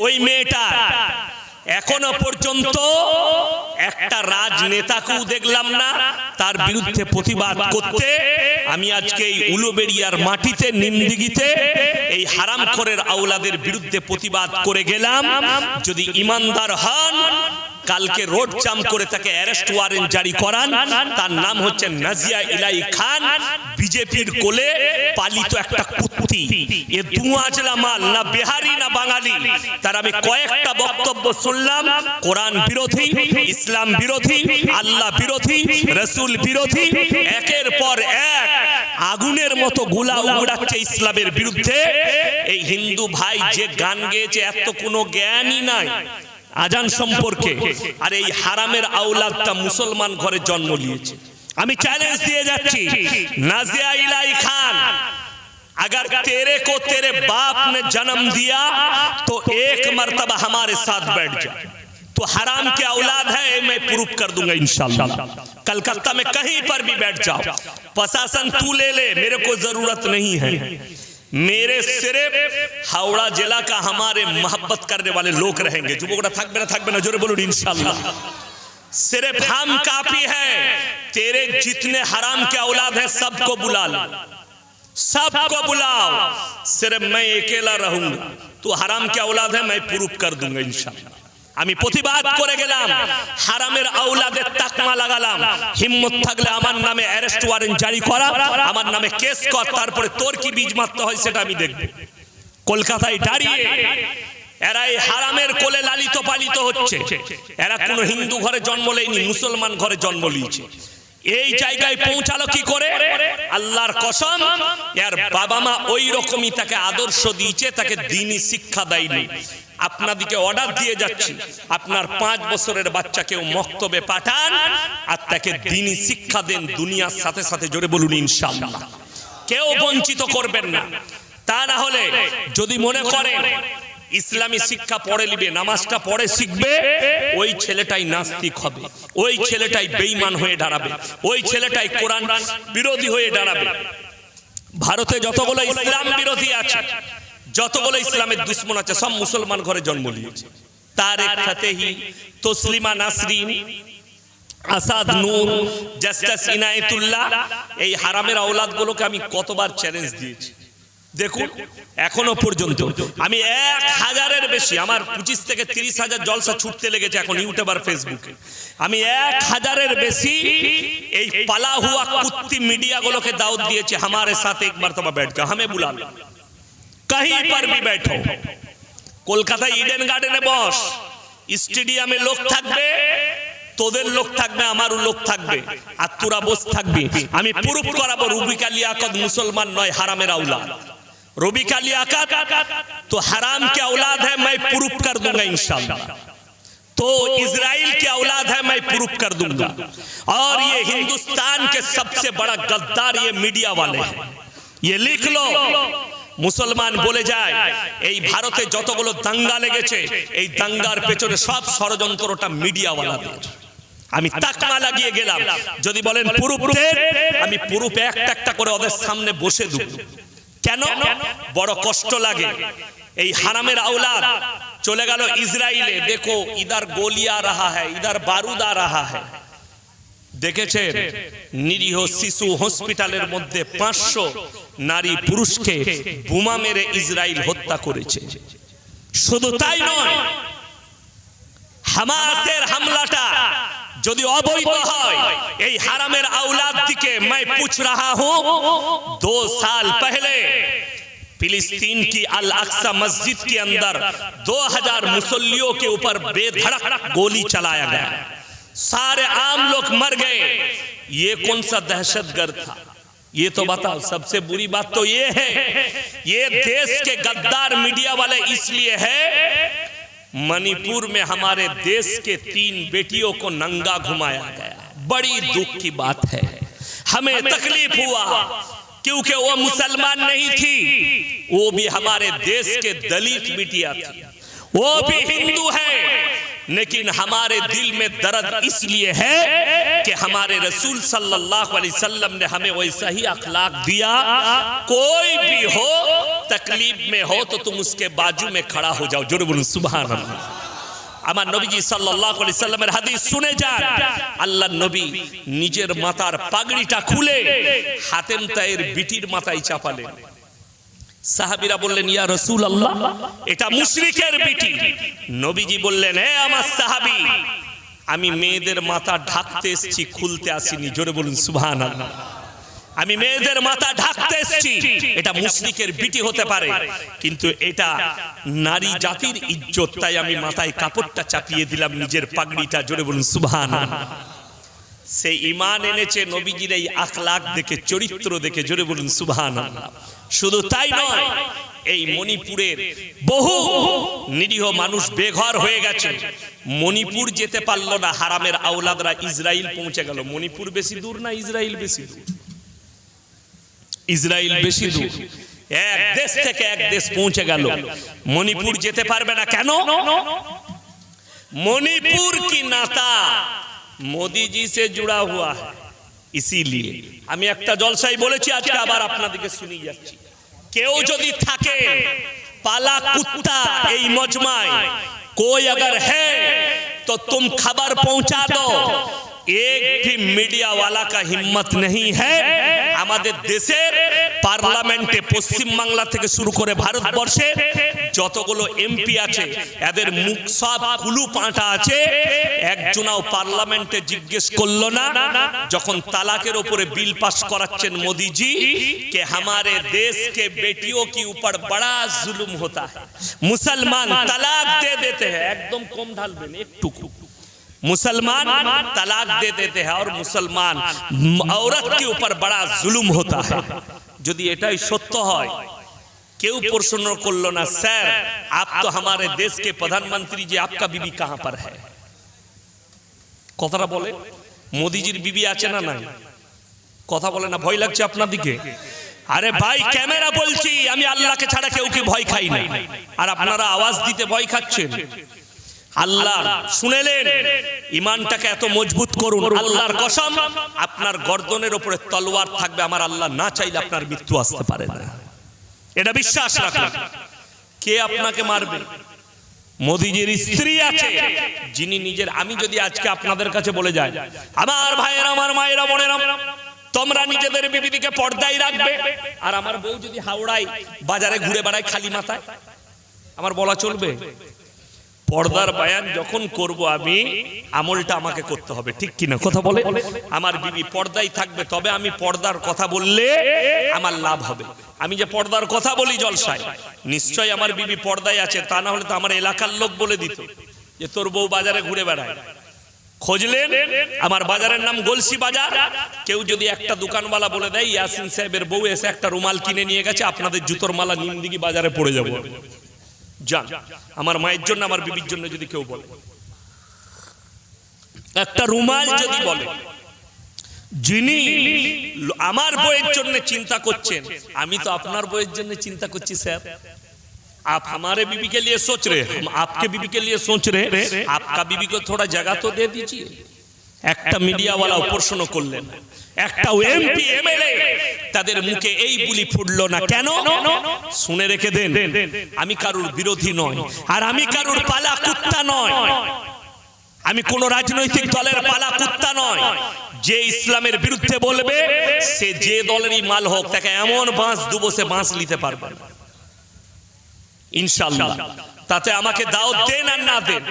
ওই মেয়েটা এখনো পর্যন্ত একটা রাজনেতাকেও দেখলাম না তার বিরুদ্ধে প্রতিবাদ করতে। আমি আজকে এই উলুবেড়িয়ার মাটিতে নিমদিঘিতে এই হারামখোরের আওলাদের বিরুদ্ধে প্রতিবাদ করে গেলাম। যদি ইমানদার হন কালকে রোড জাম করে তাকে অ্যারেস্ট ওয়ারেন্ট জারি করান। তার নাম হচ্ছে নাজিয়া ইলাই খান, বিজেপির কোলে পালিত একটা কুত্তি। এ দুয়াজলা মাল, না বিহারি না বাঙালি। তার আমি কয়েকটা বক্তব্য শুনলাম, কোরআন বিরোধী, ইসলাম বিরোধী, আল্লাহ বিরোধী, রাসূল বিরোধী, একের পর এক আগুনের মতো গোলা উড়াচ্ছে ইসলামের বিরুদ্ধে। এই হিন্দু ভাই যে গান গেয়েছে এত কোনো জ্ঞানই নাই আজান সম্পর্কে, আর এই হারামের আওলাদটা মুসলমান ঘরে জন্ম নিয়েছে। আমি চ্যালেঞ্জ দিয়ে যাচ্ছি, नाज़िया इलाई खान, अगर तेरे को तेरे बाप ने जन्म दिया तो एक मर्तबा हमारे साथ बैठ जा। तो हराम के औलाद है, मैं प्रूफ कर दूंगा इंशाल्लाह। कलकत्ता में कहीं पर भी बैठ जाओ, प्रशासन तू ले ले, मेरे को जरूरत नहीं है। मेरे सिर्फ हावड़ा जिला का हमारे मोहब्बत करने वाले लोग रहेंगे। जुबोकड़ा थकबे ना जोरे बोलूं इंशाल्लाह। सिर्फ हम काफी है। तेरे जितने हराम के औलाद है सबको बुला लो, सबको बुलाओ, सिर्फ मैं अकेला रहूंगा। तू हराम के औलाद है, मैं प्रूफ कर दूंगा इंशाल्लाह। আমি প্রতিবাদ করে গেলাম, হারামের আওলাদের তাকমা লাগালাম। হিম্মত থাকলে আমার নামে অ্যারেস্ট ওয়ারেন্ট জারি করা, আমার নামে কেস কর, তারপরে তোর কি বীজ মারতে হয় সেটা আমি দেখব। কলকাতায় দাঁড়িয়ে এরা এই হারামের কোলে লালিত পালিত হচ্ছে। এরা কোনো হিন্দু ঘরে জন্ম নেয়নি, মুসলমান ঘরে জন্ম নিয়েছে। এই জায়গায় পৌঁছালো কি করে? আল্লাহর কসম, এর বাবা মা ওই রকমই তাকে আদর্শ দিয়েছে, তাকে দ্বীনি শিক্ষা দেয়নি। আপনাদেরকে অর্ডার দিয়ে যাচ্ছি, আপনার 5 বছরের বাচ্চাকেও মক্তবে পাঠান আর তাকে দ্বীনি শিক্ষা দেন দুনিয়ার সাথে সাথে। জোরে বলুন ইনশাআল্লাহ। কেউ বঞ্চিত করবেন না। তা না হলে যদি মনে করেন ইসলামী শিক্ষা পড়ে নিবে, নামাজটা পড়ে শিখবে, ওই ছেলেটাই নাস্তিক হবে, ওই ছেলেটাই বেঈমান হয়ে দাঁড়াবে, ওই ছেলেটাই কোরআন বিরোধী হয়ে দাঁড়াবে। ভারতে যতগুলো ইসলাম বিরোধী আছে, যতগুলো ইসলামের দুশ্মন আছে, সব মুসলমান ঘরে জন্ম নিয়েছে। তারেক ফাতেহি, তসলিমা নাসরিন, আসাদ নূর, জাস্টিস ইনায়েতুল্লাহ, এই হারামের আওলাদগুলোকে আমি কতবার চ্যালেঞ্জ দিয়েছি। দেখুন এখনো পর্যন্ত আমি 1000-এর বেশি, আমার 25 থেকে 30,000 জলসা ছুটতে লেগেছে এখন ইউটিউব আর ফেসবুকে। আমি 1000-এর বেশি এই পালা হুয়া কুত্তি মিডিয়াগুলোকে দাওয়াত দিয়েছি, हमारे साथ एक मर्तबा बैठ जा, हमें बुला लो, कहीं पर भी बैठो। কলকাতায় ইডেন গার্ডেনে বস, স্টেডিয়ামে লোক থাকবে, তোদের লোক থাকবে, আমারও লোক থাকবে, আর তোরা বস থাকবি। আমি প্রুফ করাবো রুবি का लियाकत मुसलमान नয়, হারামের औलाद। रबी का लियाकत तो हराम के औलाद है, मैं प्रूफ कर दूंगा इंशाल्लाह। तो इजराइल के औलाद है, मैं प्रूफ कर दूंगा। और ये हिंदुस्तान के सबसे बड़ा गद्दार ये मीडिया वाले हैं, ये लिख लो। মুসলমান বলে যায় এই ভারতে যতগুলো দাঙ্গা লেগেছে, এই দাঙ্গার পেছনে সব ষড়যন্ত্রটা মিডিয়াওয়ালাদের। আমি তাকমা লাগিয়ে গেলাম। যদি বলেন প্রুফ দেন, আমি প্রুফ একটা একটা করে ওদের সামনে বসে দেব। কেন? বড় কষ্ট লাগে। এই হারামের আওলাদ চলে গেল ইসরায়েলে, দেখো ইধার গোলি আ রাহা হ্যায়, ইধার বারুদ আ রাহা হ্যায়। দেখেছেন নিরীহ শিশু হসপিটালের মধ্যে 500 নারী পুরুষকে বোমা মেরে ইসরায়েল হত্যা করেছে। শুধু তাই নয়, হামাসের হামলাটা যদি অবৈধ হয়, এই হারামের औलाद দিকে मैं पूछ रहा हूं, 2 साल पहले फिलिस्तीन की अल अक्सा मस्जिद के अंदर 2000 मुसल्लियों के ऊपर बेधड़क गोली चलाया गया, सारे आम लोग मर गए। ये कौन सा दहशतगर्द था? ये तो बताओ। सबसे बुरी बात तो ये है, ये देश के गद्दार मीडिया वाले इसलिए है, मणिपुर में हमारे देश के 3 बेटियों को नंगा घुमाया गया। बड़ी दुख की बात है, हमें तकलीफ हुआ क्योंकि वो मुसलमान नहीं थी, वो भी हमारे देश के दलित बिटिया थी, वो भी हिंदू है। लेकिन हमारे दिल में दर्द इसलिए है कि हमारे रसूल सल्लल्लाहु अलैहि वसल्लम ने हमें वैसा ही अखलाक दिया। कोई भी हो तकलीफ में हो तो तुम उसके बाजू में खड़ा हो जाओ। जोरे बोलूं सुभान अल्लाह। আমার নবীজি সাল্লাল্লাহু আলাইহি সাল্লামের হাদিস শুনে যান। আল্লাহর নবী নিজের মাথার পাগড়িটা খুলে হাতেম তায়ের বিটির মাথায় চাপালেন। সাহাবীরা বললেন, ইয়া রাসূলুল্লাহ, এটা মুশরিকের বিটি। নবীজি বললেন, হে আমার সাহাবী, আমি মেয়েদের মাথা ঢাকতে এসেছি, খুলতে আসিনি। জোরে বলুন সুবহানাল্লাহ। আমি মেয়েদের মাথা ঢাকতে এসেছি। এটা মুশরিকের বিটি হতে পারে, কিন্তু এটা নারী জাতির ইজ্জত, তাই আমি মাথায় কাপড়টা চাপিয়ে দিলাম, নিজের পাগড়িটা। জোরে বলুন সুবহানাল্লাহ। সেই ঈমান এনেছে নবীজির এই আখলাক দেখে, চরিত্র দেখে। জোরে বলুন সুবহানাল্লাহ। শুধু তাই নয়, এই মণিপুরের বহু নিরীহ মানুষ বেঘর হয়ে গেছে। মণিপুর যেতে পারলো না, হারামের আওলাদরা ইসরায়েল পৌঁছে গেল। মণিপুর বেশি দূর না ইসরায়েল বেশি দূর? ইসরায়েল বেশি দূর। এক দেশ থেকে এক দেশ পৌঁছে গেল। মণিপুর যেতে পারবে না কেন? মণিপুর কি নাতা मोदी जी से जुड़ा हुआ है, इसीलिए আমি একটা জলসায় বলেছি, আজকে আবার আপনাদেরকে শুনিয়ে যাচ্ছি। কেউ যদি থাকে पाला कुत्ता এই মজমায়, कोई अगर है तो तुम खबर पहुंचा दो। एक भी मीडिया वाला का हिम्मत नहीं है আমাদের দেশের পার্লামেন্টে, পশ্চিম বাংলা থেকে শুরু করে ভারতবর্ষে যতগুলো এমপি আছে, এদের মুখ সব কুলু পাঁটা আছে। একজনাও পার্লামেন্টে জিজ্ঞেস করলো না যখন তালাকের উপরে বিল পাস করাচ্ছেন মোদিজি, कि हमारे देश के बेटियों के ऊपर बड़ा जुल्म होता है, मुसलमान तलाक दे देते हैं। एकदम कम ढालबेन, एकटुकु। मुसलमान तलाक दे देते हैं और मुसलमान औरत के ऊपर बड़ा जुल्म होता है। यदि एटाई सत्य হয়, কেউ প্রশ্ন করলো না, স্যার आप तो हमारे देश के प्रधानमंत्री जी, आपका बीबी कहां पर है? কথাটা বলে, মোদিজির বিবি আছে না নাই? কথা বলে না, ভয় লাগছে আপনার দিকে? আরে ভাই, ক্যামেরা বলছি, আমি আল্লাহকে ছাড়া কেউকে ভয় খাই না, আর আপনারা আওয়াজ দিতে ভয় খাচ্ছেন। আল্লাহ শুনেলেন, ঈমানটাকে এত মজবুত করুন। আল্লাহর কসম, আপনার গর্দনের উপরে তলোয়ার থাকবে, আমার আল্লাহ না চাইলে আপনার মৃত্যু আসতে পারে না। এটা বিশ্বাস রাখুন। কে আপনাকে মারবে? মোদিজির স্ত্রী আছে, যিনি নিজের, আমি যদি আজকে আপনাদের কাছে বলে যাই, আমার ভাইয়েরা, আমার মায়েরা, বোনেরা, তোমরা নিজেদের বিবিদিকে পর্দায় রাখবে, আর আমার বউ যদি হাওড়ায় বাজারে ঘুরে বেড়ায় খালি মাথায়, আমার বলা চলবে? পর্দার বায়ান যখন করব আমি, আমলটা আমাকে করতে হবে, ঠিক কিনা? কথা বলে, আমার বিবি পর্দায় থাকবে, তবে আমি পর্দার কথা বললে আমার লাভ হবে। আমি যে পর্দার কথা বলি জলসায়, নিশ্চয় আমার বিবি পর্দায় আছে, তা না হলে তো আমার এলাকার লোক বলে দিত যে তোর বউ বাজারে ঘুরে বেড়ায়। খুঁজলেন, আমার বাজারের নাম গলসি বাজার। কেউ যদি একটা দোকানওয়ালা বলে দেয়, ইয়াসিন সাহেবের বউ এসে একটা রুমাল কিনে নিয়ে গেছে, আপনাদের জুতোর মালা নিমদিঘি বাজারে পড়ে যাবো। জান, আমার মায়ের জন্য, আমার বিবির জন্য যদি কেউ বলে, একটা রুমাল যদি বলে, যিনি আমার বইয়ের জন্য চিন্তা করছেন, আমি তো আপনার বইয়ের জন্য চিন্তা করছি স্যার। आप हमारे बीबी के लिए सोच रहे, हम आपके बीबी के लिए सोच रहे, आपका बीबी को थोड़ा जगह तो दे दीजिए। একটা মিডিয়া ওয়ালা প্রশ্ন করলেন, একটা এমপি এমএলএ তাদের মুখে এই বুলি ফুটলো না কেন? শুনে রেখে দেন, আমি কারুর বিরোধী নয়, আর আমি কারুর পালা কুত্তা নয়, আমি কোন রাজনৈতিক দলের পালা কুত্তা নয়। যে ইসলামের বিরুদ্ধে বলবে, সে যে দলেরই মাল হোক, তাকে এমন বাঁশ দেবো সে বাঁশ নিতে পারবে না ইনশাআল্লাহ। তাতে আমাকে দাওয়াত দেন আর না দেন,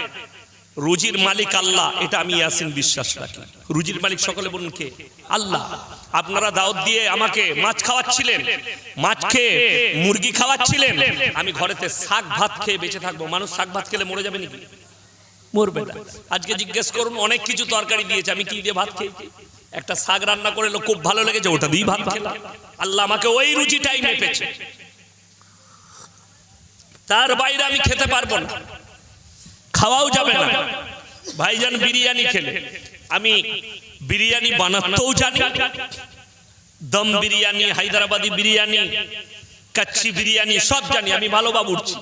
রুজির মালিক আল্লাহ, এটা আমি ইয়াসিন বিশ্বাস রাখি। রুজির মালিক সকলে বলুন কে? আল্লাহ। আপনারা দাওয়াত দিয়ে আমাকে মাছ খাওয়াচ্ছিলেন, মাছ খেয়ে মুরগি খাওয়াচ্ছিলেন, আমি ঘরেতে শাক ভাত খেয়ে বেঁচে থাকবো। মানুষ শাক ভাত খেলে মরে যাবে নাকি? মরবে না। আজকে জিজ্ঞেস করুন, অনেক কিছু তরকারি দিয়েছে, আমি কি দিয়ে ভাত খেয়েছি? একটা শাক রান্না করে খুব ভালো লেগেছে, ওটা দিয়ে ভাত খেলাম। আল্লাহ আমাকে ওই রুজিটাই মেপেছে, তার বাইরে আমি খেতে পারবো না, খাওয়াও যাবে না। ভাইজান বিরিয়ানি খেলে, আমি বিরিয়ানি বানাতেও জানি, দম বিরিয়ানি, হায়দ্রাবাদি বিরিয়ানি, কাচ্চি বিরিয়ানি সব জানি, আমি ভালো বাবুর্চি।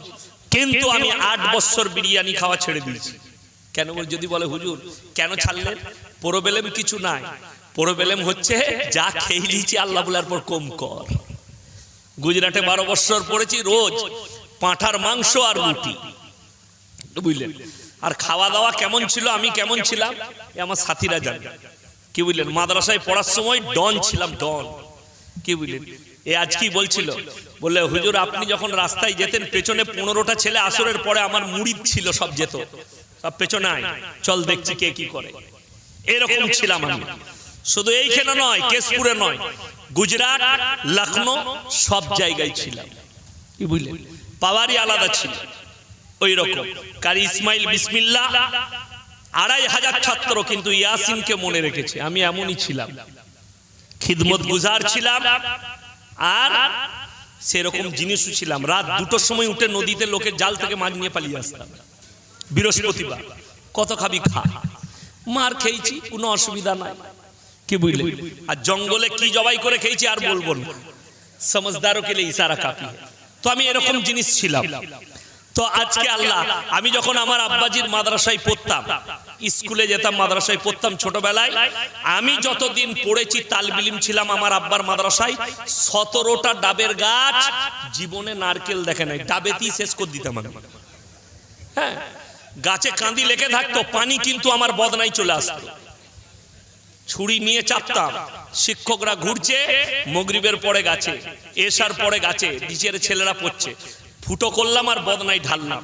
কিন্তু আমি 8 বছর বিরিয়ানি খাওয়া ছেড়ে দিয়েছি। কেন? যদি বলে হুজুর কেন ছাড়লেন? প্রবলেম কিছু নাই, প্রবলেম হচ্ছে যা খেয়ে নিয়েছি আল্লাহ বলার পর কম কর। গুজরাটে 12 বছর পড়েছি, রোজ পাঁঠার মাংস আর রুটি, বুঝলেন। আর খাওয়া দাওয়া কেমন ছিল, আমি কেমন ছিলাম আমার সাথীরা জানে, কি বুঝলেন। মাদ্রাসায় পড়ার সময় ডন ছিলাম, ডন, কি বুঝলেন। আজ কি বলছিল, বললে হুজুর আপনি যখন রাস্তায় যেতেন পেছনে 15টা ছেলে আসরের পরে আমার মুরিদ ছিল, সব যেত, সব পেছনে আয় চল দেখছি কে কি করে, এরকম ছিলাম আমি। শুধু এইখানে নয়, কেশপুরে নয়, গুজরাট, লখনৌ সব জায়গায় ছিলাম, কি বুঝলেন। পাওয়ারই আলাদা ছিল ওই রকম। কারি ইসমাইল বিসমিল্লাহ 2500 ছাত্র, কিন্তু ইয়াসিনকে মনে রেখেছে। আমি এমনই ছিলাম, খিদমত গুজার ছিলাম, আর সেরকম জিনিসও ছিলাম। রাত 2টোর সময় উঠে নদীতে লোকের জাল থেকে মাছ নিয়ে পালিয়ে আসতাম। বৃহস্পতিবার কত খাবি খা, মার খেয়েছি, কোনো অসুবিধা নাই, কি বুঝলেন। আর জঙ্গলে কি জবাই করে খেয়েছি আর বলবো না, সমঝদারও কে লিয়ে ইশারা কাফি है। তো আমি এরকম জিনিস ছিলাম। তো আজকে আল্লাহ, আমি যখন আমার আব্বাজির মাদ্রাসায় পড়তাম, স্কুলে যেতাম, মাদ্রাসায় পড়তাম ছোটবেলায়, আমি যতদিন পড়েছি তালবিলিম ছিলাম আমার আব্বার মাদ্রাসায়, 17টা ডাবের গাছ, জীবনে নারকেল দেখে নাই, ডাবেতেই শেষ করে দিতাম আমি। হ্যাঁ, গাছে কাঁদি লেগে থাকতো, পানি কিন্তু আমার বদনাই চলে আসতো, ছুরি নিয়ে চাপতাম। শিক্ষকরা ঘুরছে, মাগরিবের পরে গাছে, এশার পরে গাছে, নিচের ছেলেরা পড়ছে, ফুটো করলাম আর বদনাই ঢাললাম,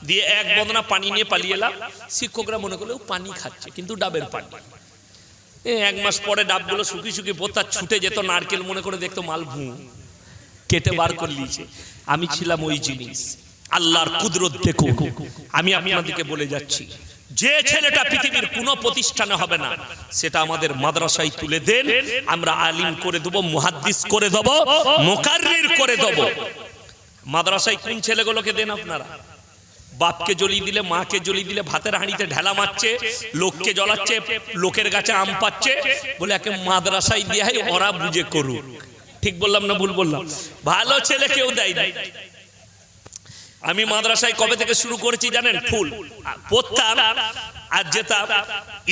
দিয়ে এক বদনা পানি নিয়ে পালিয়ে এলাম। শিক্ষকরা মনে করলো পানি খাচ্ছে, কিন্তু ডাবের পানি। 1 মাস পরে ডাবগুলো শুকিয়ে শুকিয়ে বোতা ছুটে যেত, নারকেল মনে করে দেখতো মালভূ, কেটে বার করে নিয়েছে। আমি ছিলাম ওই জিনিস। আল্লাহর কুদরত দেখুন। আমি আপনাদেরকে বলে যাচ্ছি, যে ছেলেটা পৃথিবীর কোনো প্রতিষ্ঠানে হবে না, সেটা আমাদের মাদ্রাসায় তুলে দেন, আমরা আলিম করে দেবো, মুহাদ্দিস করে দেবো, মুকাররির করে দেবো। মাদ্রাসায় কোন ছেলেগুলোকে দেন আপনারা? বাপকে জ্বলিয়ে দিলে, মাকে জ্বলিয়ে দিলে, ভাতের হাঁড়িতে ঢেলা মারছে, লোককে জ্বলাচ্ছে, লোকের গাছে আম পাচ্ছে, বলে একে মাদ্রাসায় দিয়ে ওরা বুঝে করুক। ঠিক বললাম না ভুল বললাম? ভালো ছেলে কেউ দেয় না। আমি মাদ্রাসায় কবে থেকে শুরু করেছি জানেন? ফুল পড়তাম আর যেতাম,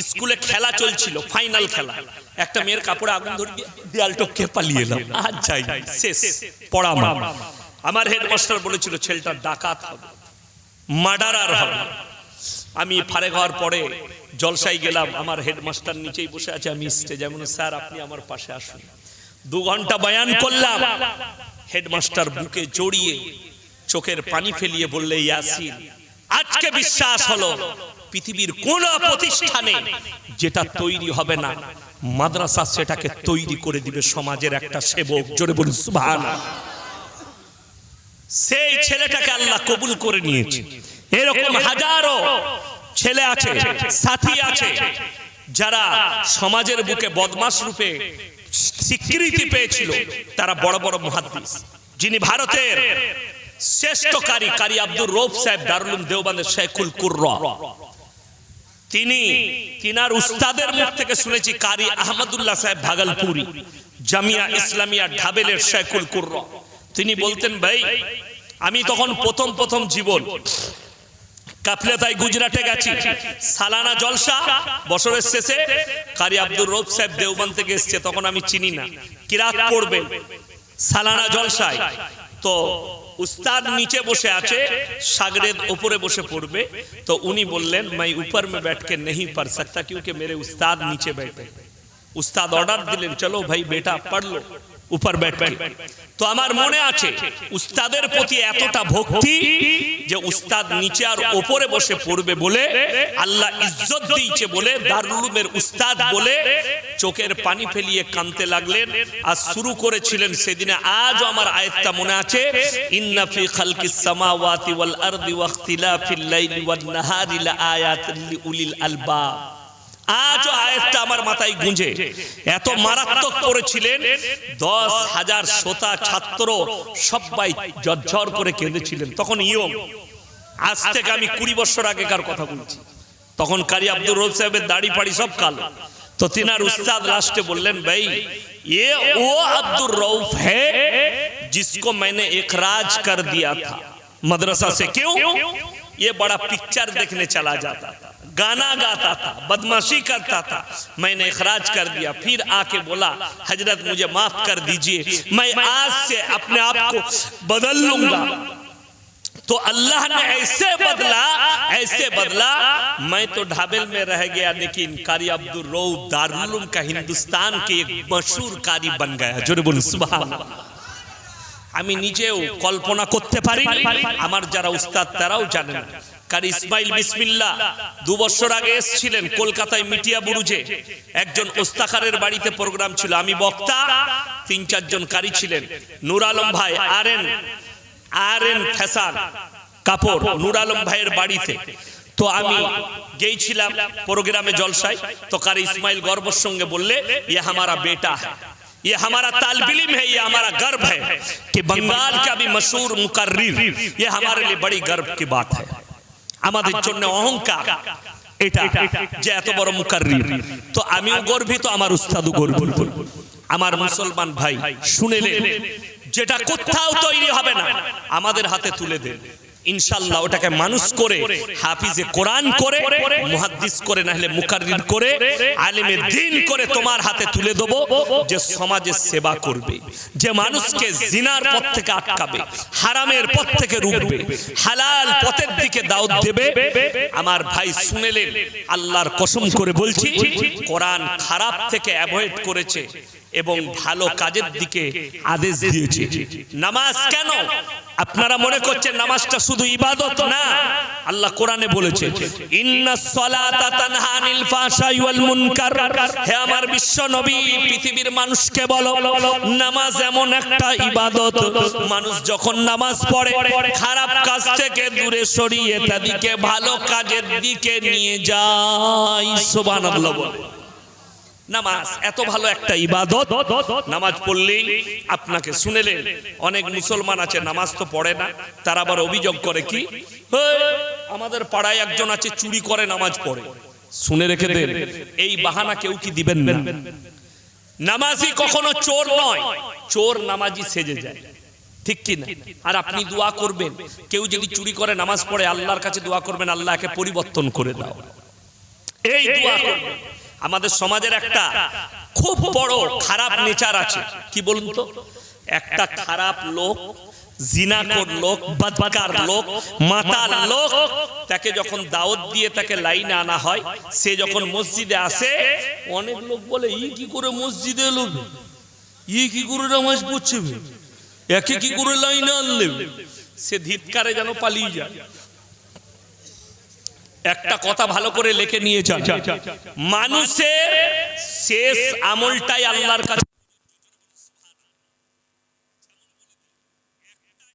স্কুলে খেলা চলছিল, ফাইনাল খেলা, একটা মেয়ের কাপড়ে আগুন ধরে দেয়াল টপকে পালিয়ে এলাম, আর যাই শেষ পড়া। আমার হেডমাস্টার বলেছিল ছেলেটা ডাকাত হবে, মার্ডারার হবে। আমি ফারেক হওয়ার পরে জলসায় গেলাম, আমার হেডমাস্টার নিচেই বসে আছে, আমি স্টেজে, যেমন স্যার আপনি আমার পাশে আসুন। 2 ঘন্টা বয়ান করলাম, হেডমাস্টার বুকে জড়িয়ে চোখের পানি ফেলিয়ে বললে, ইয়াসিন আজকে বিশ্বাস হলো পৃথিবীর কোন প্রতিষ্ঠানে যেটা তৈরি হবে না, মাদ্রাসা সেটাকে তৈরি করে দিবে সমাজের একটা সেবক। জোরে বলুন সুবহানাল্লাহ। সেই ছেলেটাকে আল্লাহ কবুল করে নিয়েছে। এরকম হাজারো ছেলে আছে, সাথী আছে, যারা সমাজের বুকে বদমাশ রূপে স্বীকৃতি পেয়েছিল, তারা বড় বড় মুহাদ্দিস। যিনি ভারতের শ্রেষ্ঠ কারি, কারি আব্দুর রৌফ সাহেব, দারুল উলুম দেওবন্দের শেখুল কুররা, তিনার উস্তাদের মুখ থেকে শুনেছি কারি আহমদুল্লাহ সাহেব ভাগলপুরি, জামিয়া ইসলামিয়া ঢাবেলের শেখুল কুররা। তিনি বলতেন, ভাই আমি তখন প্রথম জীবন কাফলেতায় গুজরাটে গেছি, সালানা জলসা বছরের শেষে, কারি আব্দুর রৌফ সাহেব দেওবন্দ থেকে এসছে, তখন আমি চিনি না, কিরাত পড়বে সালানা জলসায়। তো উস্তাদ নিচে বসে আছে, শাগরেদ উপরে বসে পড়বে। তো উনি বললেন, मैं ऊपर में बैठ के नहीं पढ़ सकता क्योंकि मेरे उस्ताद नीचे बैठे। उस्ताद ऑर्डर दिलेन, चलो भाई बेटा पढ़ लो ऊपर बैठ के। তো আমার মনে আছে উস্তাদের প্রতি এতটা ভক্তি যে উস্তাদ নিচে আর উপরে বসে পড়বে বলে আল্লাহ ইজ্জত দিয়েছে বলে, দারুল উলুমের উস্তাদ বলে চোখের পানি ফেলিয়ে কাঁদতে লাগলেন। আর শুরু করেছিলেন সেদিনে, আজও আমার আয়াতটা মনে আছে, ইন্না ফি খালকিস সামাওয়াতি ওয়াল আরদি ওয়া ইখতিলাফিল লাইলি ওয়ান নাহারি লাআয়াতিন লিউলিল আলবাব। আজও আয়াতটা আমার মাথায় গুঁজে। এত মারাত্মক করেছিলেন, 10,000 শ্রোতা ছাত্র সবাই ঝরঝর করে কেঁদেছিলেন। তখন ইয়ং, আজ থেকে আমি 20 বছর আগেকার কথা বলছি। তখন কারি আব্দুর রৌফ সাহেবের দাড়ি পাড়ি সব কালো। তো তিনার উস্তাদ লাস্টে বললেন, ভাই ये वो अब्दुर रऊफ है जिसको मैंने इखराज कर दिया था मदरसा से। क्यों? ये बड़ा पिक्चर देखने चला जाता था, गाना गाता था, बदमाशी करता था, मैंने इखराज कर दिया। फिर आके बोला हजरत मुझे माफ कर दीजिए, मैं आज से अपने आप को बदल लूंगा। तो अल्लाह ने ऐसे बदला, मैं तो ढाबेल में रह गया, लेकिन कारी अब्दुल रऊफ दारुल उलूम का हिंदुस्तान के एक मशहूर कारी बन गया। जोरे बोलুন সুবহানাল্লাহ। আমি নিজেও কল্পনা করতে পারি, আমার যারা উস্তাদ তারাও জানেন। কারি ইসমাইল বিসমিল্লাহ 2 বছর আগে এসেছিলেন কলকাতায় মিটিয়া বুরুজে, একজন ওস্তাকারের বাড়িতে প্রোগ্রাম ছিল, আমি বক্তা, 3-4 জন কারি ছিলেন। নূর আলম ভাই আরএন ফ্যাশন কাপড় নূর আলম ভাইয়ের বাড়িতে। তো আমি গিয়েছিলাম প্রোগ্রামে জলসায়। তো কারি ইসমাইল গর্বের সঙ্গে বললে, ये हमारा बेटा है, ये हमारा तालिब इल्म है, ये हमारा गर्व है कि बंगाल का भी मशहूर मुकर्रिर, ये हमारे लिए बड़ी गर्व की बात है। আমাদের জন্য অহংকার এটা যে এত বড় মুকাররির। তো আমিও গর্বিত, আমার উস্তাদও গর্বিত। আমার মুসলমান ভাই শুনেলেন, যেটা কোথাও তৈরি হবে না আমাদের হাতে তুলে দেন, ইনশাআল্লাহ ওটাকে মানুষ করে, হাফিজে কোরআন করে, মুহাদ্দিস করে, না হলে মুকাররির করে, আলেমে দ্বীন করে তোমার হাতে তুলে দেব, যে সমাজের সেবা করবে, যে মানুষকে জিনার পথ থেকে আটকাবে, হারামের পথ থেকে রুখবে, হালাল পথের দিকে দাওয়াত দেবে। আমার ভাই শুনেলেন, আল্লাহর কসম করে বলছি, কোরআন খারাপ থেকে অ্যাভয়েড করেছে এবং ভালো কাজের দিকে আদেশ দিয়েছে। নামাজ কেন আপনারা মনে করছেন নামাজটা শুধু ইবাদত না? আল্লাহ কোরআনে বলেছে, ইন্নাস সালাতা তানহা আনিল ফাহশাই ওয়াল মুনকার। হে আমার বিশ্ব নবী, পৃথিবীর মানুষকে বলো, নামাজ এমন একটা ইবাদত, মানুষ যখন নামাজ পড়ে খারাপ কাজ থেকে দূরে সরিয়ে তাদেরকে ভালো কাজের দিকে নিয়ে যায়। সুবহানাল্লাহ বলে। নামাজ এত ভালো একটা ইবাদত, নামাজ পড়লেই আপনাকে শুনেলেন, অনেক মুসলমান আছে নামাজ তো পড়ে না, তারা আবার অভিযোগ করে কি, আমাদের পাড়ায় একজন আছে চুরি করে নামাজ পড়ে। শুনে রেখে দেন, এই বাহানা কেউ কি দিবেন না। নামাজি কখনো চোর নয়, চোর নামাজি সেজে যায়, ঠিক কি না? আর আপনি দোয়া করবেন, কেউ যদি চুরি করে নামাজ পড়ে, আল্লাহর কাছে দোয়া করবেন, আল্লাহকে পরিবর্তন করে দাও, এই দোয়া করবেন। আমাদের সমাজের একটা খুব বড় খারাপ নেচার আছে, কি বলুন তো? একটা খারাপ লোক, জিনাখোর লোক, বদকার লোক, মাতাল লোক, তাকে যখন দাওয়াত দিয়ে তাকে লাইনে আনা হয়, সে যখন মসজিদে আসে, অনেক লোক বলে, ই কি করে মসজিদে এলো, ই কি করে নামাজ পড়ছে, একে কি করে লাইনে আনলে, সে ধিৎকারে যেন পালিয়ে যায়। একটা কথা ভালো করে লিখে নিয়ে যান, মানুষের শেষ আমলটাই আল্লাহর কাছে